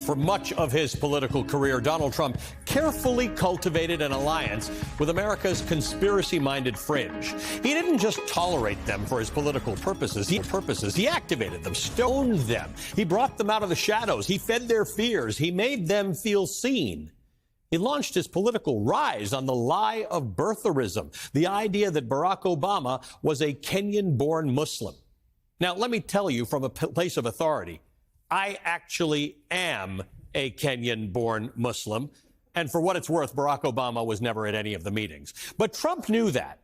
For much of his political career, Donald Trump carefully cultivated an alliance with America's conspiracy-minded fringe. He didn't just tolerate them for his political purposes. He activated them, stoned them. He brought them out of the shadows. He fed their fears. He made them feel seen. He launched his political rise on the lie of birtherism, the idea that Barack Obama was a Kenyan-born Muslim. Now, let me tell you from a place of authority, I actually am a Kenyan-born Muslim. And for what it's worth, Barack Obama was never at any of the meetings. But Trump knew that.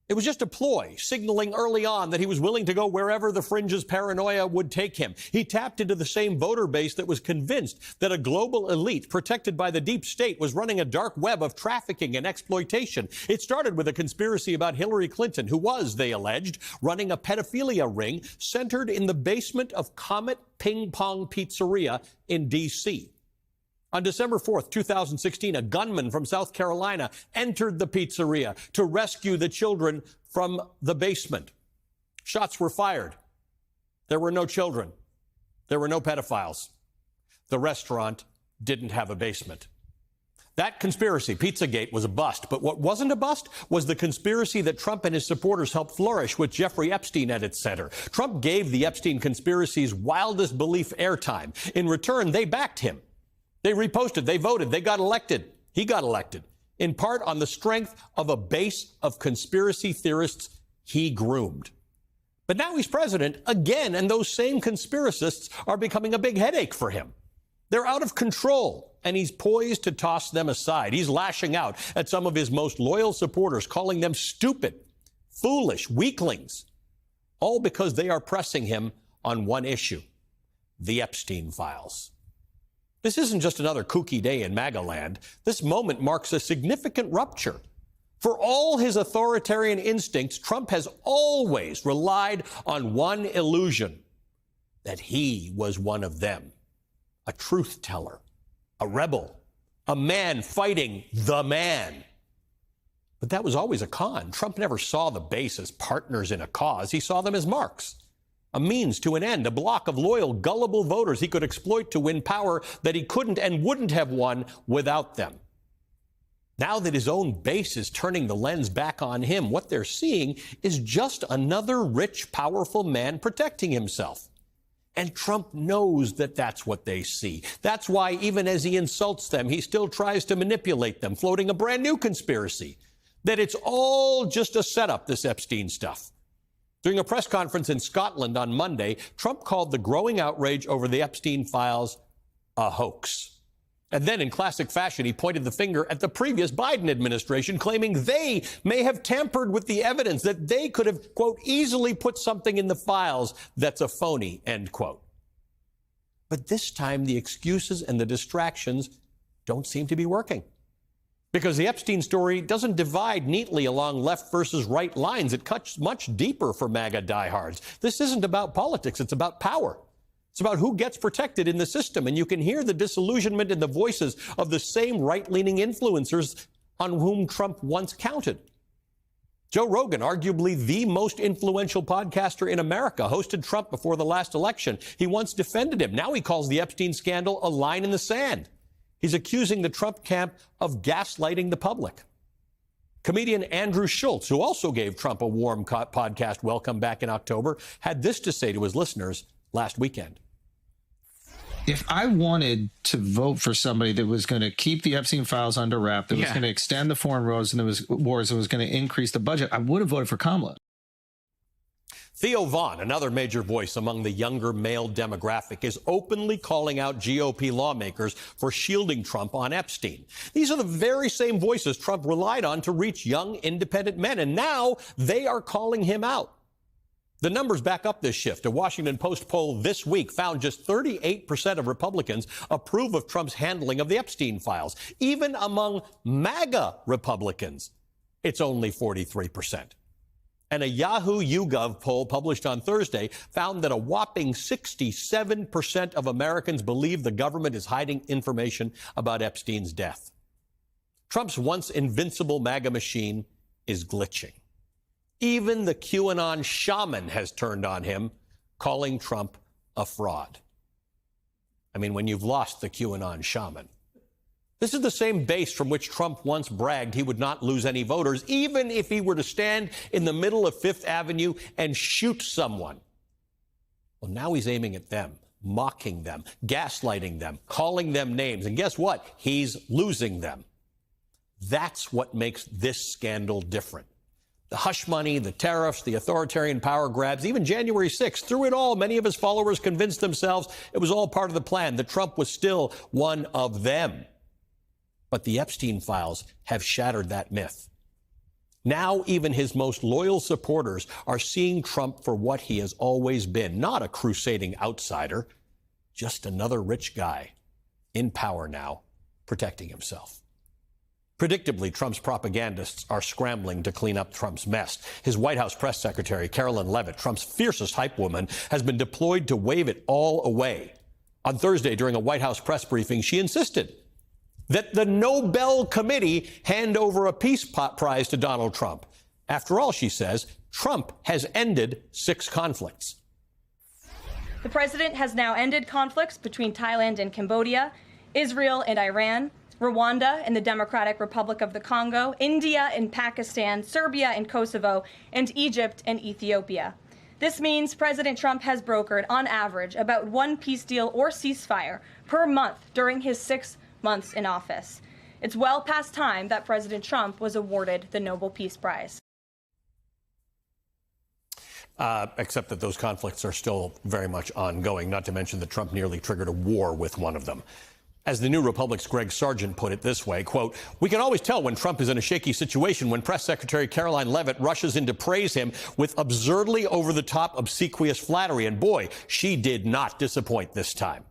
It was just a ploy, signaling early on that he was willing to go wherever the fringe's paranoia would take him. He tapped into the same voter base that was convinced that a global elite protected by the deep state was running a dark web of trafficking and exploitation. It started with a conspiracy about Hillary Clinton, who was, they alleged, running a pedophilia ring centered in the basement of Comet Ping Pong Pizzeria in D.C. On December 4th, 2016, a gunman from South Carolina entered the pizzeria to rescue the children from the basement. Shots were fired. There were no children. There were no pedophiles. The restaurant didn't have a basement. That conspiracy, Pizzagate, was a bust. But what wasn't a bust was the conspiracy that Trump and his supporters helped flourish with Jeffrey Epstein at its center. Trump gave the Epstein conspiracy's wildest belief airtime. In return, they backed him. They reposted, they voted, they got elected. He got elected, in part on the strength of a base of conspiracy theorists he groomed. But now he's president again, and those same conspiracists are becoming a big headache for him. They're out of control, and he's poised to toss them aside. He's lashing out at some of his most loyal supporters, calling them stupid, foolish, weaklings, all because they are pressing him on one issue, the Epstein files. This isn't just another kooky day in MAGA land. This moment marks a significant rupture. For all his authoritarian instincts, Trump has always relied on one illusion, that he was one of them, a truth teller, a rebel, a man fighting the man. But that was always a con. Trump never saw the base as partners in a cause. He saw them as marks. A means to an end, a block of loyal, gullible voters he could exploit to win power that he couldn't and wouldn't have won without them. Now that his own base is turning the lens back on him, what they're seeing is just another rich, powerful man protecting himself. And Trump knows that that's what they see. That's why, even as he insults them, he still tries to manipulate them, floating a brand new conspiracy, that it's all just a setup, this Epstein stuff. During a press conference in Scotland on Monday, Trump called the growing outrage over the Epstein files a hoax. And then, in classic fashion, he pointed the finger at the previous Biden administration, claiming they may have tampered with the evidence, that they could have, quote, easily put something in the files that's a phony, end quote. But this time, the excuses and the distractions don't seem to be working. Because the Epstein story doesn't divide neatly along left versus right lines. It cuts much deeper for MAGA diehards. This isn't about politics. It's about power. It's about who gets protected in the system. And you can hear the disillusionment in the voices of the same right-leaning influencers on whom Trump once counted. Joe Rogan, arguably the most influential podcaster in America, hosted Trump before the last election. He once defended him. Now he calls the Epstein scandal a line in the sand. He's accusing the Trump camp of gaslighting the public. Comedian Andrew Schultz, who also gave Trump a warm podcast welcome back in October, had this to say to his listeners last weekend. If I wanted to vote for somebody that was going to keep the Epstein files under wrap, that was going to extend the foreign wars and that was going to increase the budget, I would have voted for Kamala. Theo Vaughn, another major voice among the younger male demographic, is openly calling out GOP lawmakers for shielding Trump on Epstein. These are the very same voices Trump relied on to reach young, independent men, and now they are calling him out. The numbers back up this shift. A Washington Post poll this week found just 38% of Republicans approve of Trump's handling of the Epstein files. Even among MAGA Republicans, it's only 43%. And a Yahoo YouGov poll published on Thursday found that a whopping 67% of Americans believe the government is hiding information about Epstein's death. Trump's once invincible MAGA machine is glitching. Even the QAnon shaman has turned on him, calling Trump a fraud. I mean, when you've lost the QAnon shaman. This is the same base from which Trump once bragged he would not lose any voters, even if he were to stand in the middle of Fifth Avenue and shoot someone. Well, now he's aiming at them, mocking them, gaslighting them, calling them names. And guess what? He's losing them. That's what makes this scandal different. The hush money, the tariffs, the authoritarian power grabs, even January 6th, through it all, many of his followers convinced themselves it was all part of the plan, that Trump was still one of them. But the Epstein files have shattered that myth. Now, even his most loyal supporters are seeing Trump for what he has always been, not a crusading outsider, just another rich guy in power now, protecting himself. Predictably, Trump's propagandists are scrambling to clean up Trump's mess. His White House press secretary, Karoline Leavitt, Trump's fiercest hype woman, has been deployed to wave it all away. On Thursday, during a White House press briefing, she insisted that the Nobel Committee hand over a peace prize to Donald Trump. After all, she says, Trump has ended 6 conflicts. The president has now ended conflicts between Thailand and Cambodia, Israel and Iran, Rwanda and the Democratic Republic of the Congo, India and Pakistan, Serbia and Kosovo, and Egypt and Ethiopia. This means President Trump has brokered, on average, about 1 peace deal or ceasefire per month during his 6 months in office. It's well past time that President Trump was awarded the Nobel Peace Prize. Except that those conflicts are still very much ongoing, not to mention that Trump nearly triggered a war with one of them. As the New Republic's Greg Sargent put it this way, quote, "We can always tell when Trump is in a shaky situation when Press Secretary Karoline Leavitt rushes in to praise him with absurdly over-the-top obsequious flattery. And boy, she did not disappoint this time."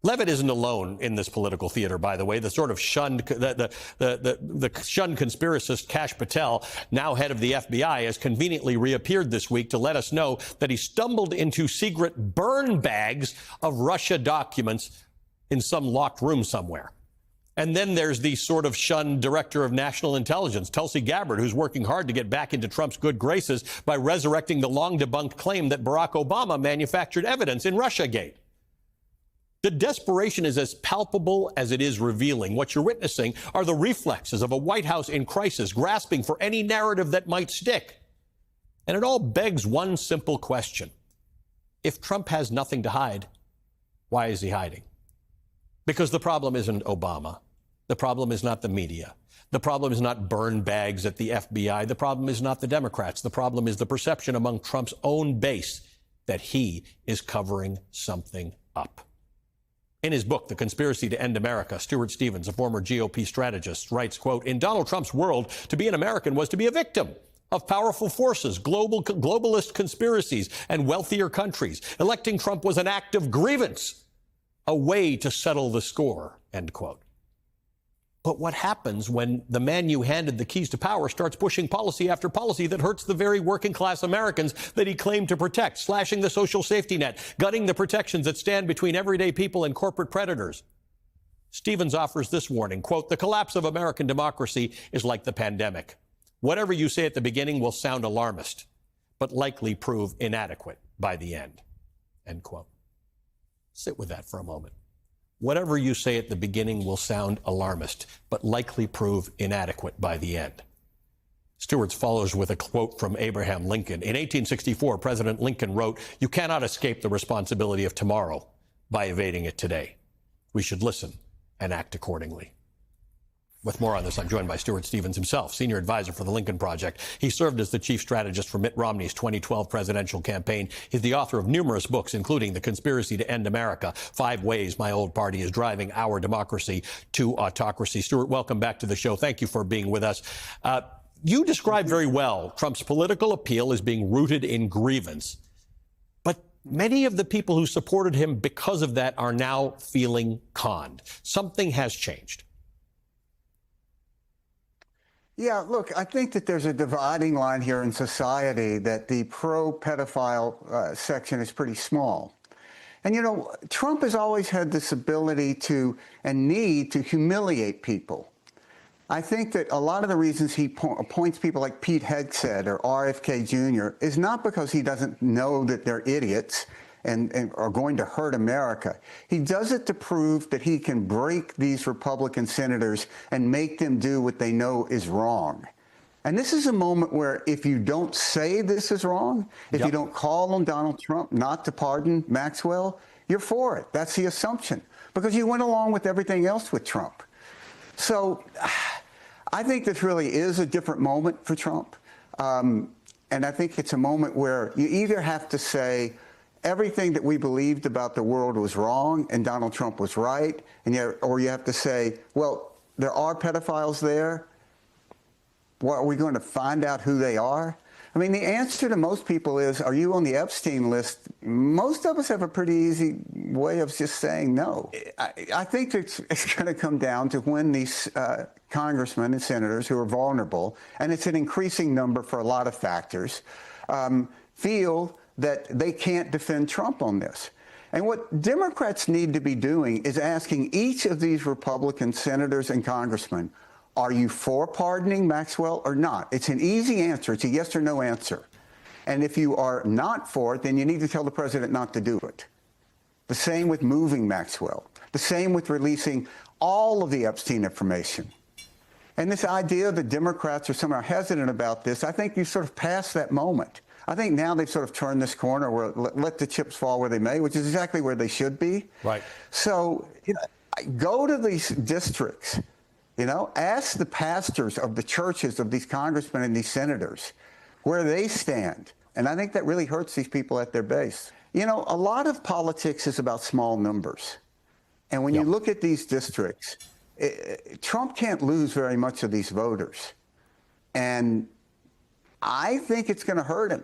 Leavitt isn't alone in this political theater, by the way. The sort of shunned, the shunned conspiracist Kash Patel, now head of the FBI, has conveniently reappeared this week to let us know that he stumbled into secret burn bags of Russia documents in some locked room somewhere. And then there's the sort of shunned director of national intelligence, Tulsi Gabbard, who's working hard to get back into Trump's good graces by resurrecting the long-debunked claim that Barack Obama manufactured evidence in Russiagate. The desperation is as palpable as it is revealing. What you're witnessing are the reflexes of a White House in crisis, grasping for any narrative that might stick. And it all begs one simple question. If Trump has nothing to hide, why is he hiding? Because the problem isn't Obama. The problem is not the media. The problem is not burn bags at the FBI. The problem is not the Democrats. The problem is the perception among Trump's own base that he is covering something up. In his book, The Conspiracy to End America, Stuart Stevens, a former GOP strategist, writes, quote, "In Donald Trump's world, to be an American was to be a victim of powerful forces, globalist conspiracies, and wealthier countries. Electing Trump was an act of grievance, a way to settle the score," end quote. But what happens when the man you handed the keys to power starts pushing policy after policy that hurts the very working class Americans that he claimed to protect, slashing the social safety net, gutting the protections that stand between everyday people and corporate predators? Stevens offers this warning, quote, "The collapse of American democracy is like the pandemic. Whatever you say at the beginning will sound alarmist, but likely prove inadequate by the end," end quote. Sit with that for a moment. Whatever you say at the beginning will sound alarmist, but likely prove inadequate by the end. Stewart's follows with a quote from Abraham Lincoln. In 1864, President Lincoln wrote, "You cannot escape the responsibility of tomorrow by evading it today. We should listen and act accordingly." With more on this, I'm joined by Stuart Stevens himself, senior advisor for the Lincoln Project. He served as the chief strategist for Mitt Romney's 2012 presidential campaign. He's the author of numerous books, including The Conspiracy to End America, 5 Ways My Old Party is Driving Our Democracy to Autocracy. Stuart, welcome back to the show. Thank you for being with us. You describe very well Trump's political appeal as being rooted in grievance. But many of the people who supported him because of that are now feeling conned. Something has changed. Yeah, look, I think that there's a dividing line here in society, that the pro-pedophile section is pretty small. And, you know, Trump has always had this ability to and need to humiliate people. I think that a lot of the reasons he appoints people like Pete Hegseth or RFK Jr. is not because he doesn't know that they're idiots and are going to hurt America. He does it to prove that he can break these Republican senators and make them do what they know is wrong. And this is a moment where if you don't say this is wrong, if you don't call on Donald Trump not to pardon Maxwell, you're for it. That's the assumption, because you went along with everything else with Trump. So I think this really is a different moment for Trump. And I think it's a moment where you either have to say everything that we believed about the world was wrong and Donald Trump was right, or you have to say, well, there are pedophiles there. What, are we going to find out who they are? I mean, the answer to most people is, are you on the Epstein list? Most of us have a pretty easy way of just saying no. I think it's going to come down to when these congressmen and senators who are vulnerable, and it's an increasing number for a lot of factors, feel that they can't defend Trump on this. And what Democrats need to be doing is asking each of these Republican senators and congressmen, are you for pardoning Maxwell or not? It's an easy answer. It's a yes or no answer. And if you are not for it, then you need to tell the president not to do it. The same with moving Maxwell. The same with releasing all of the Epstein information. And this idea that Democrats are somehow hesitant about this, I think you sort of passed that moment. I think now they've sort of turned this corner where let the chips fall where they may, which is exactly where they should be. Right. So go to these districts. Ask the pastors of the churches of these congressmen and these senators where they stand. And I think that really hurts these people at their base. A lot of politics is about small numbers. And when you look at these districts, Trump can't lose very much of these voters. And I think it's going to hurt him.